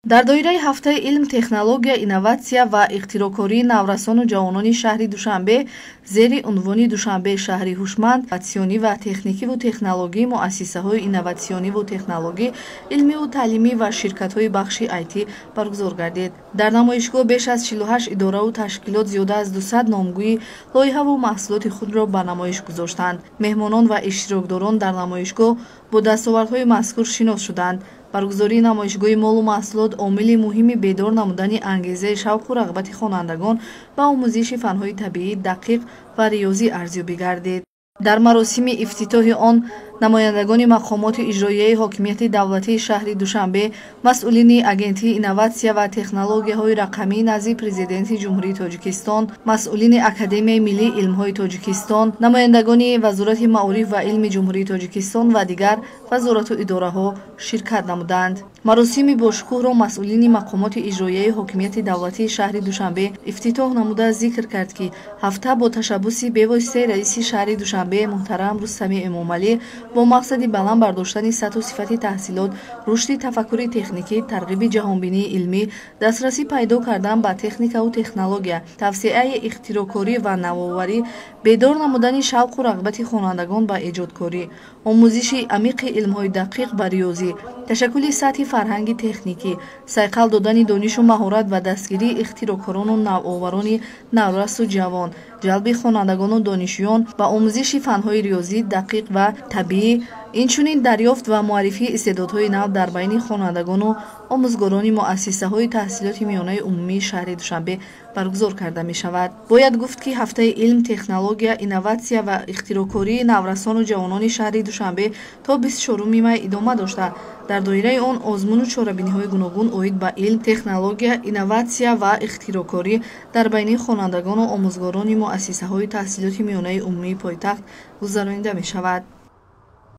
дар доираи ҳафтаи илм, технология, инноватсия ва ихтироъкории наврасону ҷавонони шаҳри Душанбе зери унвони Душанбе шаҳри ҳушманд, инноватсионӣ ва техникиву технологӣ, муассисаҳои инноватсиониву технологӣ, илмиву таълимӣ ва ширкатҳои бахши IT баргузор гардид. Дар намоишгоҳ беш аз 48 идораву ташкилот зиёда аз 200 номгӯи лоиҳаву маҳсулоти худро ба намоиш гузоштанд. Меҳмонон ва иштирокдорон дар намоишгоҳ бо дастовардҳои мазкур шинос шуданд. баргузории намоишгоҳи молу маҳсулот омили муҳими бедор намудани ангезаи шавқу рағбати хонандагон ба омӯзиши фанҳои табиӣ, дақиқ ва риёзӣ арзёбӣ гардид. дар маросими ифтитоҳи он намояндагони мақомоти иҷроияи ҳокимияти давлатии шаҳри Душанбе, масъулини агентии инноватсия ва технологияҳои рақамӣ назди президенти ҷумҳурии Тоҷикистон, масъулини Академияи миллии илмҳои Тоҷикистон, намояндагони Вазорати маориф ва илми ҷумҳурии Тоҷикистон ва дигар вазорату идораҳо ширкат намуданд. маросими бошукӯҳро масъулини мақомоти иҷроияи ҳокимияти давлатии шаҳри Душанбе ифтитоҳ намуда зикр кард, ки ҳафта бо ташаббуси бевоситаи раиси шаҳри Душанбе муҳтарам Рустами Эмомалӣ бо мақсади баланд бардоштани сатҳу сифати таҳсилот, рушди тафаккури техникӣ, тарғиби ҷаҳонбинии илмӣ, дастрасӣ пайдо кардан ба техникаву технология, тавсеаи ихтироъкорӣ ва навоварӣ, бедор намудани шавқу рағбати хонандагон ба эҷодкорӣ, омӯзиши амиқи илмҳои дақиқ ба риёзӣ, ташаккули сатҳи фарҳанги техникӣ, сайқал додани донишу маҳорат ва дастгирии ихтироъкорону навоварони наврасу ҷавон, ҷалби хонандагону донишҷӯён ба омӯзиши фанҳои риёзӣ, дақиқ ва табиӣ, инчунин дарёфт ва муаррифии истеъдодҳои нав дар байни хонандагону омӯзгорони муассисаҳои таҳсилоти миёнаи умумии шаҳри Душанбе баргузор карда мешавад. бояд гуфт, ки ҳафтаи илм, технология, инноватсия ва ихтироъкории наврасону ҷавонони шаҳри Душанбе то 24 май идома дошта, дар доираи он озмуну чорабиниҳои гуногун оид ба илм, технология, инноватсия ва ихтироъкорӣ дар байни хонандагону омӯзгорони муассисаҳои таҳсилоти миёнаи умумии пойтахт гузаронида мешавад.